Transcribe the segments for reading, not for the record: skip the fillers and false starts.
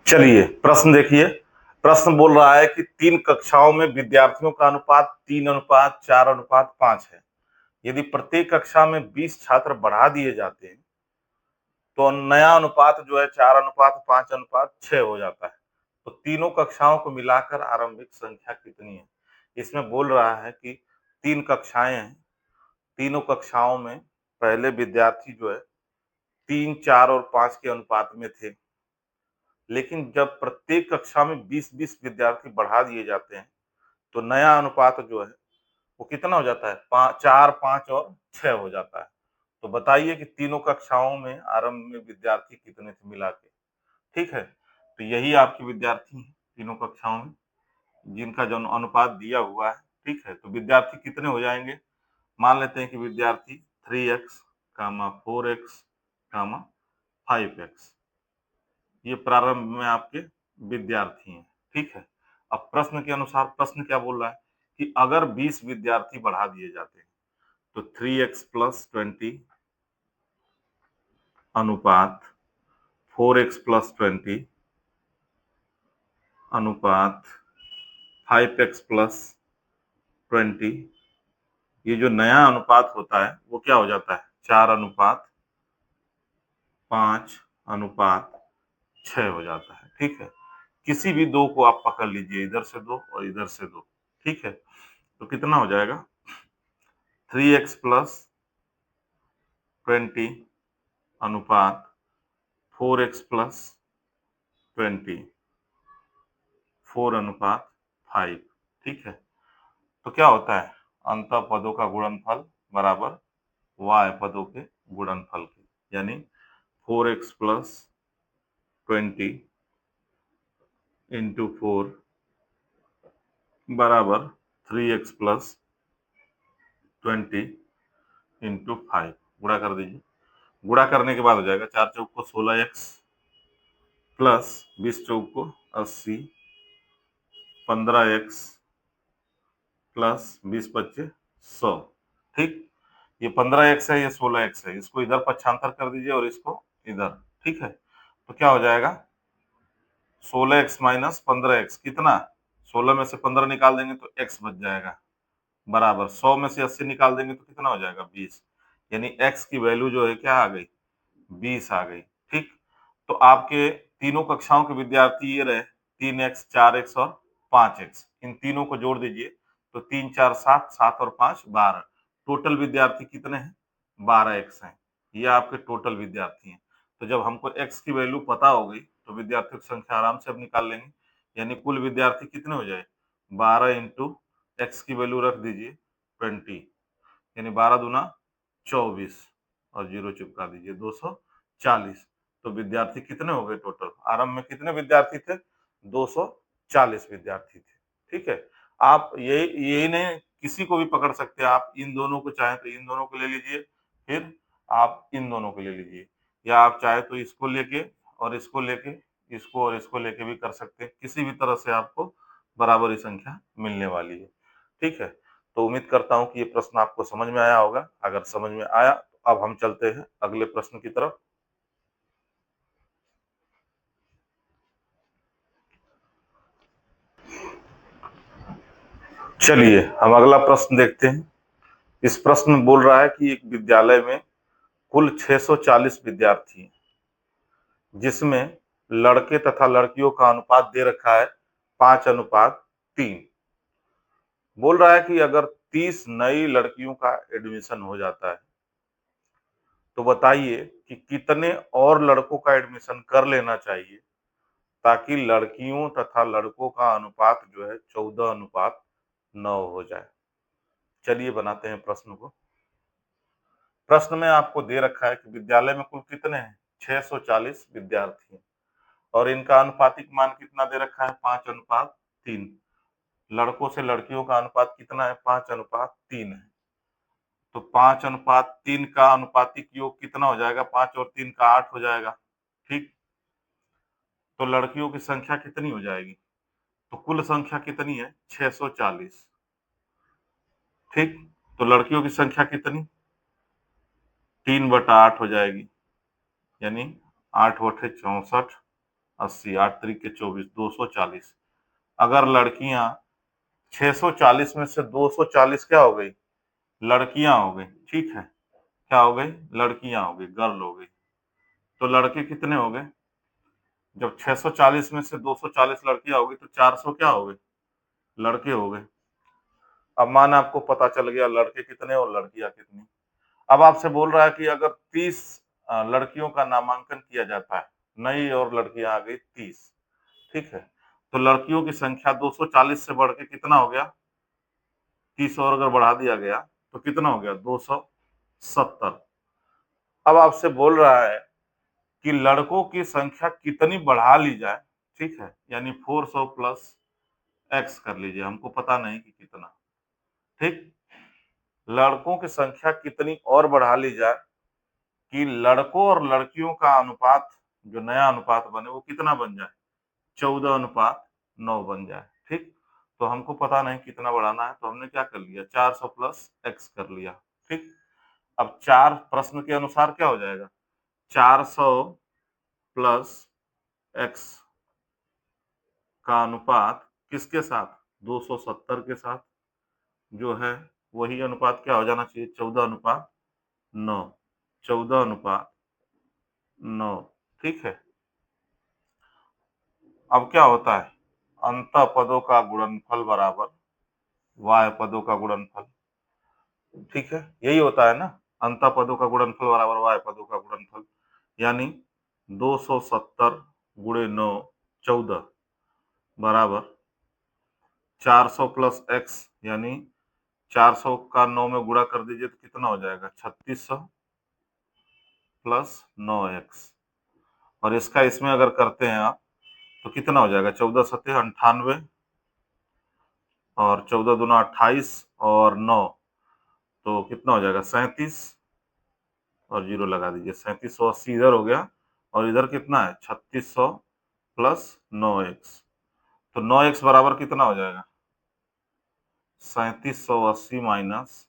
चलिए प्रश्न देखिए। प्रश्न बोल रहा है कि 3 कक्षाओं में विद्यार्थियों का अनुपात 3:4:5 है। यदि प्रत्येक कक्षा में 20 छात्र बढ़ा दिए जाते हैं तो नया अनुपात जो है 4:5:6 हो जाता है। तो तीनों कक्षाओं को मिलाकर आरंभिक संख्या कितनी है? इसमें बोल रहा है कि 3 कक्षाएं हैं, तीनों कक्षाओं में पहले विद्यार्थी जो है 3, 4 और 5 के अनुपात में थे, लेकिन जब प्रत्येक कक्षा में 20-20 विद्यार्थी बढ़ा दिए जाते हैं तो नया अनुपात जो है वो कितना हो जाता है? 4, 5 और 6 हो जाता है। तो बताइए कि तीनों कक्षाओं में आरंभ में विद्यार्थी कितने थे मिला के? ठीक है, तो यही आपके विद्यार्थी हैं तीनों कक्षाओं में, जिनका जो अनुपात दिया हुआ है। ठीक है, तो विद्यार्थी कितने हो जाएंगे? मान लेते हैं कि विद्यार्थी 3x, 4x, 5x, ये प्रारंभ में आपके विद्यार्थी हैं। ठीक है, अब प्रश्न के अनुसार प्रश्न क्या बोल रहा है कि अगर 20 विद्यार्थी बढ़ा दिए जाते हैं तो 3x प्लस 20 अनुपात 4x प्लस 20 अनुपात 5x प्लस 20, ये जो नया अनुपात होता है वो क्या हो जाता है? 4:5:6 हो जाता है। ठीक है, किसी भी दो को आप पकड़ लीजिए, इधर से दो और इधर से दो। ठीक है, तो कितना हो जाएगा? 3x प्लस 20 अनुपात 4x प्लस 20, 4:5। ठीक है, तो क्या होता है? अंतः पदों का गुणनफल बराबर y पदों के गुणनफल के, यानी 4x प्लस 20 इंटू 4 बराबर 3x प्लस 20 इंटू 5। गुणा कर दीजिए। गुणा करने के बाद हो जाएगा 4 चौक को 16x प्लस 20 चौक को 80, 15x प्लस 20 × 25 100। ठीक, ये 15x है, ये 16x है, इसको इधर पक्षांतर कर दीजिए और इसको इधर। ठीक है, तो क्या हो जाएगा? 16x माइनस 15x कितना? 16 में से 15 निकाल देंगे तो x बच जाएगा, बराबर 100 में से 80 निकाल देंगे तो कितना हो जाएगा? 20। यानी x की वैल्यू जो है क्या आ गई? 20 आ गई। ठीक, तो आपके तीनों कक्षाओं के विद्यार्थी ये रहे 3x, 4x और 5x। इन तीनों को जोड़ दीजिए तो 3, 4, 7, 7 और 5 12। टोटल विद्यार्थी कितने हैं? 12x हैं। ये आपके टोटल विद्यार्थी हैं। तो जब हमको x की वैल्यू पता हो गई तो विद्यार्थियों की संख्या आराम से अब निकाल लेंगे। यानी कुल विद्यार्थी कितने हो जाए? 12 इंटू x की वैल्यू रख दीजिए 20, यानी 12 दूना 24 और 0 चिपका दीजिए 240। तो विद्यार्थी कितने हो गए टोटल? आरंभ में कितने विद्यार्थी थे? 240 विद्यार्थी थे। ठीक है, आप यही नहीं, किसी को भी पकड़ सकते हैं आप। इन दोनों को चाहे तो इन दोनों को ले लीजिए, फिर आप इन दोनों को ले लीजिए, या आप चाहे तो इसको लेके और इसको लेके, इसको और इसको लेके भी कर सकते हैं। किसी भी तरह से आपको बराबरी संख्या मिलने वाली है। ठीक है, तो उम्मीद करता हूं कि ये प्रश्न आपको समझ में आया होगा। अगर समझ में आया तो अब हम चलते हैं अगले प्रश्न की तरफ। चलिए हम अगला प्रश्न देखते हैं। इस प्रश्न में बोल रहा है कि एक विद्यालय में कुल 640 विद्यार्थी हैं, जिसमें लड़के तथा लड़कियों का अनुपात दे रखा है 5:3। बोल रहा है कि अगर 30 नई लड़कियों का एडमिशन हो जाता है तो बताइए कि कितने और लड़कों का एडमिशन कर लेना चाहिए ताकि लड़कियों तथा लड़कों का अनुपात जो है 14:9 हो जाए। चलिए बनाते हैं प्रश्न को। प्रश्न में आपको दे रखा है कि विद्यालय में कुल कितने हैं? 640 विद्यार्थी हैं और इनका अनुपातिक मान कितना दे रखा है? 5:3। लड़कों से लड़कियों का अनुपात कितना है? 5:3 है। तो 5:3 का अनुपातिक योग कितना हो जाएगा? 5 और 3 का 8 हो जाएगा। ठीक, तो लड़कियों की संख्या कितनी हो जाएगी? तो कुल संख्या कितनी है? 640। ठीक, तो लड़कियों की संख्या कितनी? 3/8 हो जाएगी, यानी 8 बटे 64 80, 8 त्रिक के 24, 240। अगर लड़कियां 640 में से 240 क्या हो गई, लड़कियां हो गई, ठीक है, क्या हो गई, लड़कियां हो गई, गर्ल हो गई। तो लड़के कितने हो गए, जब 640 में से 240 लड़कियां हो गई तो 400 क्या हो गए, लड़के हो गए। अब मान आपको पता चल गया लड़के कितने और लड़कियां कितनी। अब आपसे बोल रहा है कि अगर 30 लड़कियों का नामांकन किया जाता है, नई और लड़कियां आ गई 30, ठीक है, तो लड़कियों की संख्या 240 से बढ़ के कितना हो गया, 30 और अगर बढ़ा दिया गया तो कितना हो गया, 270। अब आपसे बोल रहा है कि लड़कों की संख्या कितनी बढ़ा ली जाए, ठीक है, यानी 400 प्लस एक्स कर लीजिए, हमको पता नहीं कि कितना, ठीक, लड़कों की संख्या कितनी और बढ़ा ली जाए कि लड़कों और लड़कियों का अनुपात, जो नया अनुपात बने वो कितना बन जाए, 14:9 बन जाए, ठीक। तो हमको पता नहीं कितना बढ़ाना है, तो हमने क्या कर लिया, 400 प्लस एक्स कर लिया, ठीक। अब चार प्रश्न के अनुसार क्या हो जाएगा, 400 प्लस एक्स का अनुपात किसके साथ, 270 के साथ, जो है वही अनुपात क्या हो जाना चाहिए, 14:9, 14:9, ठीक है। अब क्या होता है, अंत पदों का गुणनफल बराबर वाय पदों का गुणनफल, ठीक है, यही होता है ना, अंत पदों का गुणनफल बराबर वाय पदों का गुणनफल, यानी 270 गुणे 9, 14 बराबर 400 प्लस एक्स, यानी 400 का 9 में गुणा कर दीजिए तो कितना हो जाएगा, 3600 प्लस 9x, और इसका इसमें अगर करते हैं आप तो कितना हो जाएगा, 14×7 = 98, और 14×2 = 28, और 9 तो कितना हो जाएगा, 37, और जीरो लगा दीजिए, 3780 इधर हो गया, और इधर कितना है, 3600 प्लस 9x, तो 9x बराबर कितना हो जाएगा, 3780 माइनस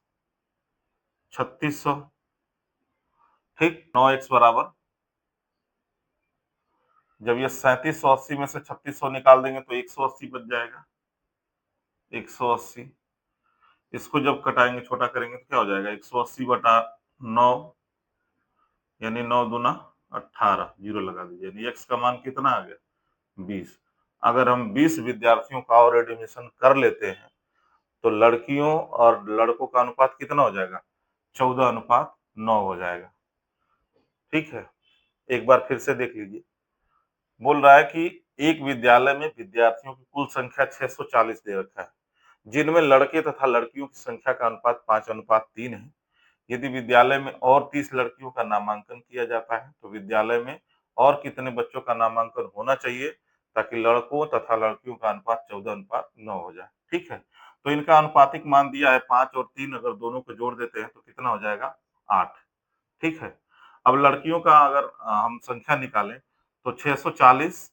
3600, ठीक। 9x बराबर, जब ये 3780 में से 3600 निकाल देंगे तो 180 बच जाएगा, 180, इसको जब कटाएंगे छोटा करेंगे तो क्या हो जाएगा, 180/9, यानी 9×2 = 18, जीरो लगा दीजिए, यानी x का मान कितना आ गया, 20। अगर हम 20 विद्यार्थियों का और एडमिशन कर लेते हैं तो लड़कियों और लड़कों का अनुपात कितना हो जाएगा, 14:9 हो जाएगा, ठीक है। एक बार फिर से देख लीजिए, बोल रहा है कि एक विद्यालय में विद्यार्थियों की कुल संख्या 640 दे रखा है, जिनमें लड़के तथा लड़कियों की संख्या का अनुपात 5:3 है। यदि विद्यालय में और 30 लड़कियों का नामांकन किया जाता है तो विद्यालय में और कितने बच्चों का नामांकन होना चाहिए ताकि लड़कों तथा लड़कियों का अनुपात 14:9 हो जाए, ठीक है। तो इनका अनुपातिक मान दिया है 5 और 3, अगर दोनों को जोड़ देते हैं तो कितना हो जाएगा, 8, ठीक है। अब लड़कियों का अगर हम संख्या निकालें तो 640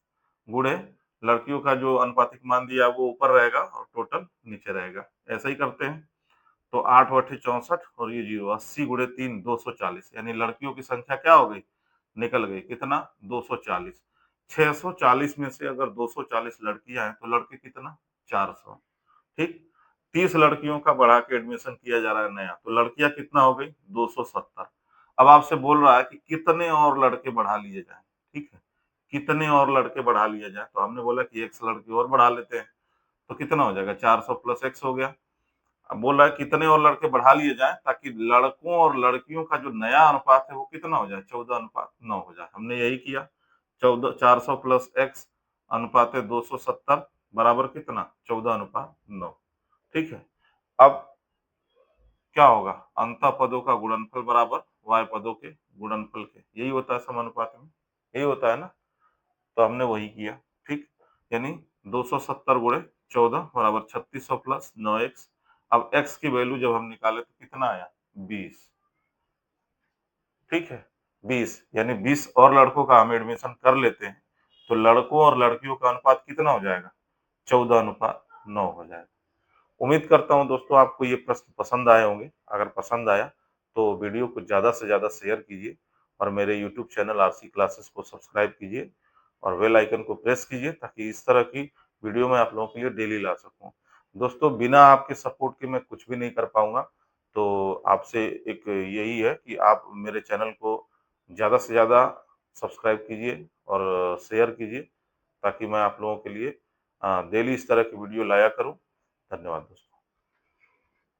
गुणे लड़कियों का जो अनुपातिक मान दिया वो ऊपर रहेगा और टोटल नीचे रहेगा, ऐसा ही करते हैं। तो 8×8 = 64, और ये जीरो, 80 × 3 = 240, यानी लड़कियों की संख्या क्या हो गई, निकल गई, कितना, 240। 640 में से अगर 240 लड़कियां हैं तो लड़के कितना, 400, ठीक। 30 लड़कियों का बढ़ा के एडमिशन किया जा रहा है नया, तो लड़कियां कितना हो गई, 270। अब आपसे बोल रहा है कि कितने और लड़के बढ़ा लिए जाएं, ठीक है, कितने और लड़के बढ़ा लिए जाएं, तो हमने बोला कि x लड़के और बढ़ा लेते हैं, तो कितना हो जाएगा, 400 प्लस x हो गया। अब बोल रहा है कितने और लड़के बढ़ा लिए जाएं ताकि लड़कों और लड़कियों का जो नया अनुपात है वो कितना हो जाए, 14:9 हो जाए। हमने यही किया, 400 प्लस x अनुपात 270 बराबर कितना, 14:9, ठीक है। अब क्या होगा, अंत पदों का गुणनफल बराबर y पदों के गुणनफल के, यही होता है समानुपात में, यही होता है ना, तो हमने वही किया, ठीक, यानी 270 गुणे 14 बराबर 3600 प्लस 9x। अब x की वैल्यू जब हम निकाले तो कितना आया, 20, ठीक है, 20, यानी 20 और लड़कों का हम एडमिशन कर लेते हैं तो लड़कों और लड़कियों का अनुपात कितना हो जाएगा, 14:9 हो जाएगा। उम्मीद करता हूँ दोस्तों आपको ये प्रश्न पसंद आए होंगे। अगर पसंद आया तो वीडियो को ज़्यादा से ज़्यादा शेयर कीजिए और मेरे यूट्यूब चैनल आरसी क्लासेस को सब्सक्राइब कीजिए और बेल आइकन को प्रेस कीजिए ताकि इस तरह की वीडियो मैं आप लोगों के लिए डेली ला सकूं। दोस्तों, बिना आपके सपोर्ट के मैं कुछ भी नहीं कर पाऊंगा। तो आपसे एक यही है कि आप मेरे चैनल को ज़्यादा से ज़्यादा सब्सक्राइब कीजिए और शेयर कीजिए ताकि मैं आप लोगों के लिए डेली इस तरह की वीडियो लाया करूं। धन्यवाद दोस्तों।